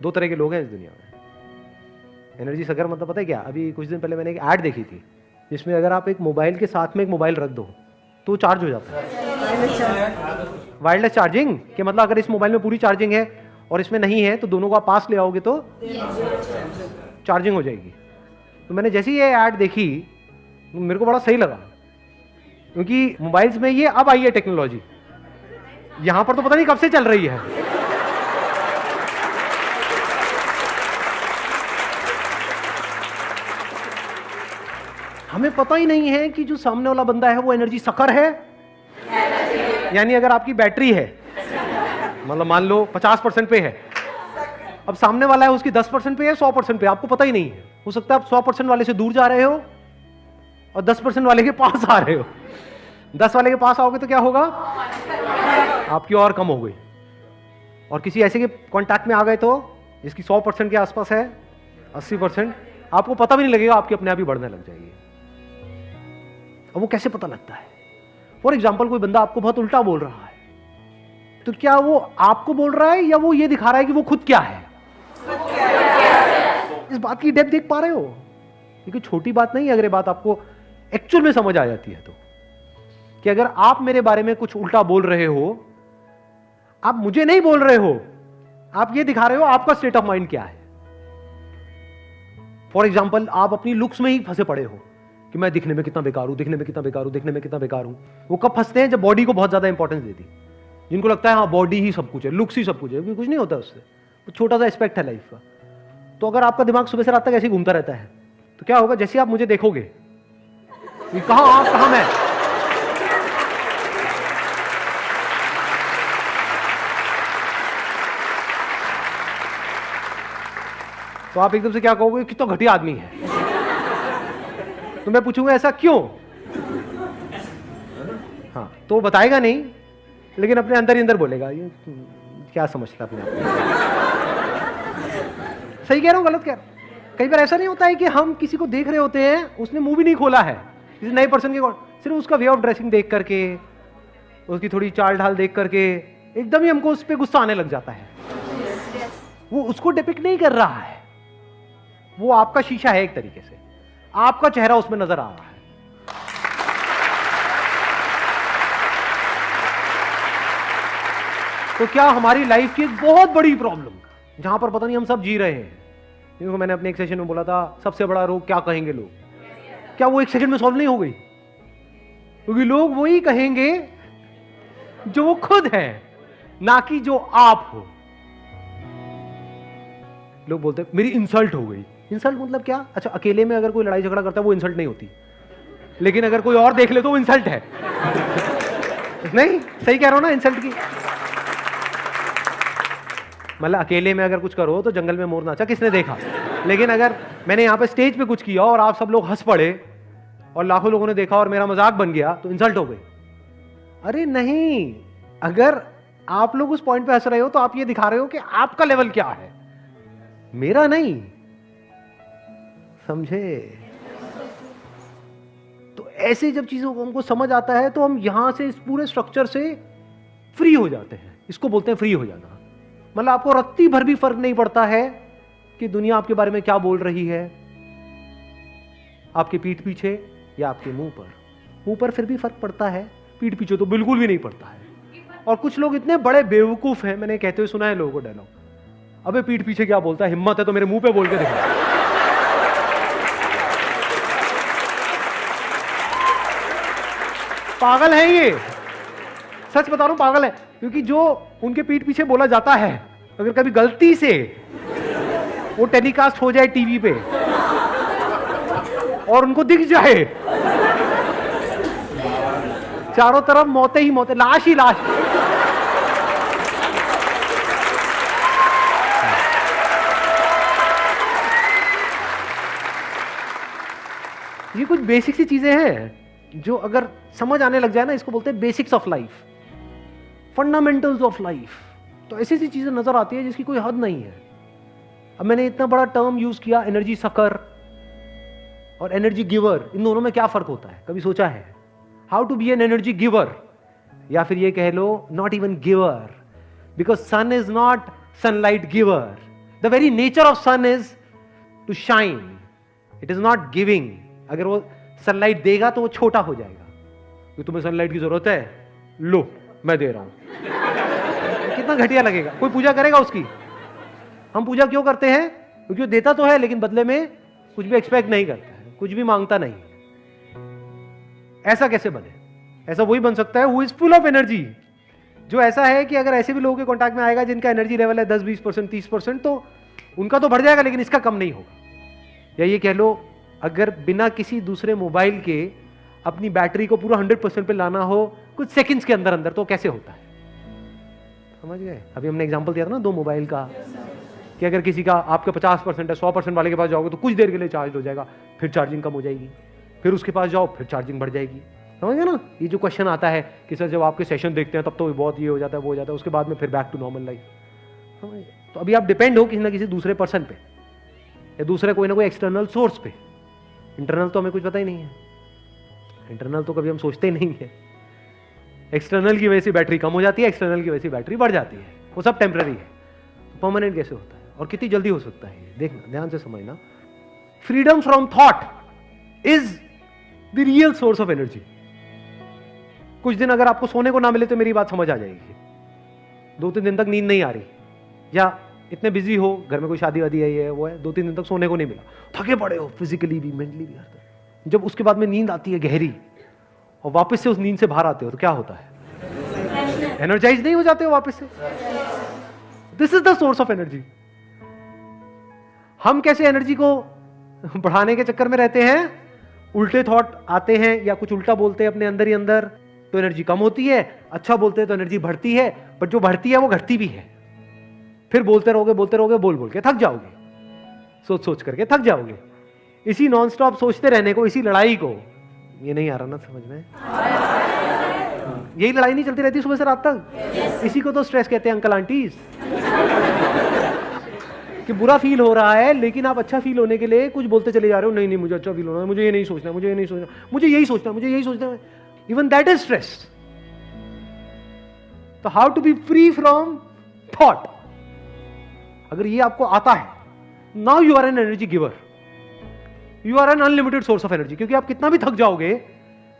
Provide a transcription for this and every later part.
दो तरह के लोग हैं इस दुनिया में। एनर्जी सकर मतलब पता है क्या? अभी कुछ दिन पहले मैंने एक ऐड देखी थी जिसमें अगर आप एक मोबाइल के साथ में एक मोबाइल रख दो तो चार्ज हो जाता है। वायरलेस चार्जिंग के मतलब अगर इस मोबाइल में पूरी चार्जिंग है और इसमें नहीं है तो दोनों को आप पास ले आओगे तो चार्जिंग हो जाएगी। तो मैंने जैसे ही ये ऐड देखी मेरे को बड़ा सही लगा, क्योंकि मोबाइल्स में ये अब आई है टेक्नोलॉजी, यहां पर तो पता नहीं कब से चल रही है। हमें पता ही नहीं है कि जो सामने वाला बंदा है वो एनर्जी सकर है। यानी अगर आपकी बैटरी है, मतलब मान लो 50% पे है, अब सामने वाला है उसकी 10% पे है, 100% पे, आपको पता ही नहीं है। हो सकता है आप 100% वाले से दूर जा रहे हो और 10% वाले के पास आ रहे हो। 10 वाले के पास आओगे तो क्या होगा? आपकी और कम हो गई। और किसी ऐसे के कांटेक्ट में आ गए तो जिसकी 100% के आसपास है, 80%, आपको पता भी नहीं लगेगा, आपकी अपने आप ही बढ़ने लग जाएगी। अब वो कैसे पता लगता है? फॉर एग्जाम्पल कोई बंदा आपको बहुत उल्टा बोल रहा है, तो क्या वो आपको बोल रहा है या वो ये दिखा रहा है कि वो खुद क्या है? इस बात की डेप्थ देख पा रहे हो? क्योंकि छोटी बात नहीं है अगर ये बात आपको एक्चुअल में समझ आ जाती है तो, कि अगर आप मेरे बारे में कुछ उल्टा बोल रहे हो, आप मुझे नहीं बोल रहे हो, आप ये दिखा रहे हो आपका स्टेट ऑफ माइंड क्या है। फॉर एग्जाम्पल आप अपनी लुक्स में ही फंसे पड़े हो कि मैं दिखने में कितना बेकार हूं, दिखने में कितना बेकार हूं, दिखने में कितना बेकार हूं। वो कब फंसते हैं? जब बॉडी को बहुत ज्यादा इंपॉर्टेंस देती, जिनको लगता है हाँ बॉडी ही सब कुछ है, लुक्स ही सब कुछ है, कुछ नहीं होता उससे, वो छोटा सा एस्पेक्ट है लाइफ का। तो अगर आपका दिमाग सुबह से रात तक ऐसे ही घूमता रहता है तो क्या होगा? जैसे आप मुझे देखोगे, कहां आप, कहां मैं, तो आप एकदम से क्या कहोगे? कितना घटिया आदमी है। तो मैं पूछूंगा ऐसा क्यों? हाँ, तो बताएगा नहीं, लेकिन अपने अंदर ही अंदर बोलेगा ये क्या समझता अपने आप। सही कह रहा हूं, गलत कह रहा हूं? कई बार ऐसा नहीं होता है कि हम किसी को देख रहे होते हैं, उसने मुंह भी नहीं खोला है, किसी नए पर्सन के, सिर्फ उसका वे ऑफ ड्रेसिंग देख करके, उसकी थोड़ी चाल ढाल देख करके एकदम ही हमको उस पर गुस्सा आने लग जाता है। वो उसको डिपिक्ट नहीं कर रहा है, वो आपका शीशा है एक तरीके से, आपका चेहरा उसमें नजर आ रहा है। तो क्या हमारी लाइफ की एक बहुत बड़ी प्रॉब्लम जहां पर पता नहीं हम सब जी रहे हैं, जिनको मैंने अपने एक सेशन में बोला था सबसे बड़ा रोग क्या कहेंगे लोग, क्या वो एक सेकंड में सॉल्व नहीं हो गई? क्योंकि लोग वही कहेंगे जो वो खुद है, ना कि जो आप हो। लोग बोलते हैं मेरी इंसल्ट हो गई। इंसल्ट मतलब क्या? अच्छा, अकेले में अगर कोई लड़ाई झगड़ा करता है वो इंसल्ट नहीं होती, लेकिन अगर कोई और देख ले तो वो इंसल्ट है। नहीं, सही कह रहा हूं ना? इंसल्ट की मतलब अकेले में अगर कुछ करो तो जंगल में मोर नाचा किसने देखा, लेकिन अगर मैंने यहां पे स्टेज पे कुछ किया और आप सब लोग हंस पड़े और लाखों लोगों ने देखा और मेरा मजाक बन गया तो इंसल्ट हो गई। अरे नहीं, अगर आप लोग उस पॉइंट पे हंस रहे हो तो आप ये दिखा रहे हो कि आपका लेवल क्या है, मेरा नहीं। समझे? तो ऐसे जब चीजों को हमको समझ आता है तो हम यहां से इस पूरे स्ट्रक्चर से फ्री हो जाते हैं। इसको बोलते हैं फ्री हो जाना। मतलब आपको रत्ती भर भी फर्क नहीं पड़ता है कि दुनिया आपके बारे में क्या बोल रही है, आपके पीठ पीछे या आपके मुंह पर। मुंह पर फिर भी फर्क पड़ता है, पीठ पीछे तो बिल्कुल भी नहीं पड़ता है। और कुछ लोग इतने बड़े बेवकूफ हैं, मैंने कहते हुए सुना है लोगों को डायलॉग, अबे पीठ पीछे क्या बोलता है, हिम्मत है तो मेरे मुंह पे बोल के दिखा। पागल है ये, सच बता रहा हूं, पागल है। क्योंकि जो उनके पीठ पीछे बोला जाता है, अगर कभी गलती से वो टेलीकास्ट हो जाए टीवी पे और उनको दिख जाए, चारों तरफ मौतें ही मौतें, लाश ही लाश। ये कुछ बेसिक सी चीजें हैं जो अगर समझ आने लग जाए ना, इसको बोलते हैं basics of life, fundamentals of life. तो ऐसी सी चीजें नजर आती है जिसकी कोई हद नहीं है। अब मैंने इतना बड़ा टर्म यूज किया, एनर्जी सकर और एनर्जी गिवर, इन दोनों में क्या फर्क होता है? कभी सोचा है? How to be an energy giver, या फिर ये कह लो not even giver, because sun is not sunlight giver, the very nature of sun is to shine, it is not giving. अगर वो सनलाइट देगा तो वो छोटा हो जाएगा, कि तुम्हें सनलाइट की जरूरत है, लो मैं दे रहा हूं। कितना घटिया लगेगा, कोई पूजा करेगा उसकी? हम पूजा क्यों करते हैं? क्योंकि वो देता तो है लेकिन बदले में कुछ भी एक्सपेक्ट नहीं करता है, कुछ भी मांगता नहीं। ऐसा कैसे बने? ऐसा वही बन सकता है who is full of energy, जो ऐसा है कि अगर ऐसे भी लोगों के कांटेक्ट में आएगा जिनका एनर्जी लेवल है 10-20%, 30%, तो उनका तो बढ़ जाएगा लेकिन इसका कम नहीं होगा। या ये कह लो, अगर बिना किसी दूसरे मोबाइल के अपनी बैटरी को पूरा 100% पे लाना हो कुछ सेकंड्स के अंदर अंदर, तो कैसे होता है? समझ गए? अभी हमने एग्जांपल दिया था ना 2 मोबाइल का, कि अगर किसी का आपका 50% है, 100% वाले के पास जाओगे तो कुछ देर के लिए चार्ज हो जाएगा, फिर चार्जिंग कम हो जाएगी, फिर उसके पास जाओ फिर चार्जिंग बढ़ जाएगी। समझ गए ना? ये जो क्वेश्चन आता है कि सर जब आपके सेशन देखते हैं तब तो बहुत ये हो जाता है वो हो जाता है, उसके बाद में फिर बैक टू नॉर्मल लाइफ। तो अभी आप डिपेंड हो किसी ना किसी दूसरे पर्सन पे, या दूसरे कोई ना कोई एक्सटर्नल सोर्स पे। इंटरनल तो हमें कुछ पता ही नहीं है, इंटरनल तो कभी हम सोचते ही नहीं है। एक्सटर्नल की वजह से बैटरी कम हो जाती है, एक्सटर्नल की वजह से बैटरी बढ़ जाती है, वो सब टेम्पररी है। तो परमानेंट कैसे होता है और कितनी जल्दी हो सकता है? देखना, ध्यान से समझना। Freedom from thought is the real source of energy. कुछ दिन अगर आपको सोने को ना मिले तो मेरी बात समझ आ जाएगी। 2-3 दिन तक नींद नहीं आ रही, या इतने बिजी हो, घर में कोई शादी वादी है, वो है, 2-3 दिन तक सोने को नहीं मिला, थके पड़े हो फिजिकली भी मेंटली भी। जब उसके बाद में नींद आती है गहरी और वापस से उस नींद से बाहर आते हो तो क्या होता है? एनर्जाइज नहीं हो जाते हो वापस से? This is the source of energy. हम कैसे एनर्जी को बढ़ाने के चक्कर में रहते हैं? उल्टे थॉट आते हैं या कुछ उल्टा बोलते हैं अपने अंदर ही अंदर, तो एनर्जी कम होती है। अच्छा बोलते हैं तो एनर्जी बढ़ती है, बट जो बढ़ती है वो घटती भी है। फिर बोलते रहोगे बोल बोल के थक जाओगे, सोच सोच करके थक जाओगे। इसी नॉन स्टॉप सोचते रहने को, इसी लड़ाई को, ये नहीं आ रहा ना समझ में? यही लड़ाई नहीं चलती रहती सुबह से रात तक? इसी को तो स्ट्रेस कहते हैं अंकल आंटीज। कि बुरा फील हो रहा है लेकिन आप अच्छा फील होने के लिए कुछ बोलते चले जा रहे हो, नहीं नहीं मुझे अच्छा फील होना है, मुझे ये नहीं सोचना, मुझे ये नहीं सोचना, मुझे यही सोचना, मुझे यही सोचना। Even that is stress. तो how to be free from thought, अगर ये आपको आता है, now you are an energy giver, you are an unlimited source of energy. क्योंकि आप कितना भी थक जाओगे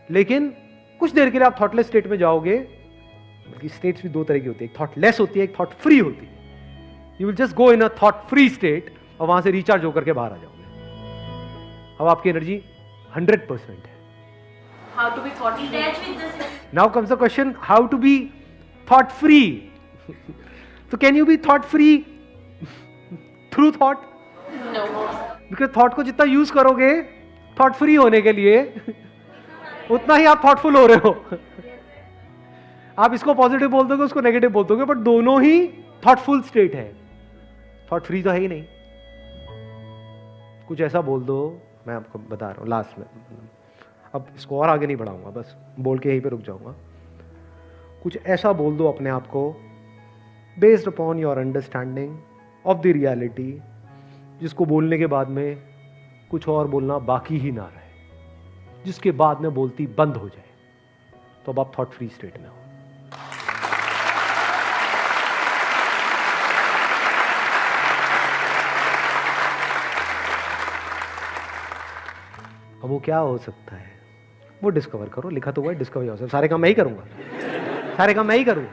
लेकिन कुछ देर के लिए आप थॉटलेस स्टेट में जाओगे। बल्कि स्टेट्स भी 2 तरह की होती है, एक थॉटलेस होती है, एक थॉट फ्री होती है। You will just go in a thought free state और वहां से रिचार्ज होकर के बाहर आ जाओगे। अब आपकी एनर्जी 100% है। How to be thought free? Now comes the question, how to be thought free? So can you be thought free through thought? No. Because thought को जितना यूज करोगे थॉट फ्री होने के लिए, उतना ही आप थॉटफुल हो रहे हो। आप इसको पॉजिटिव बोल दोगे, उसको नेगेटिव बोल दोगे, बट दोनों ही थॉटफुल स्टेट है। थॉट फ्री तो है ही नहीं। कुछ ऐसा बोल दो, मैं आपको बता रहा हूं लास्ट में, अब इसको और आगे नहीं बढ़ाऊंगा, बस बोल के यहीं पे रुक जाऊंगा। कुछ ऐसा बोल दो अपने आप को based upon your understanding of the reality, जिसको बोलने के बाद में कुछ और बोलना बाकी ही ना रहे, जिसके बाद में बोलती बंद हो जाए, तो अब आप थॉट फ्री स्टेट में हो। अब वो क्या हो सकता है वो डिस्कवर करो। लिखा तो हुआ है डिस्कवर योरसेल्फ। सारे काम मैं ही करूंगा, सारे काम मैं ही करूंगा।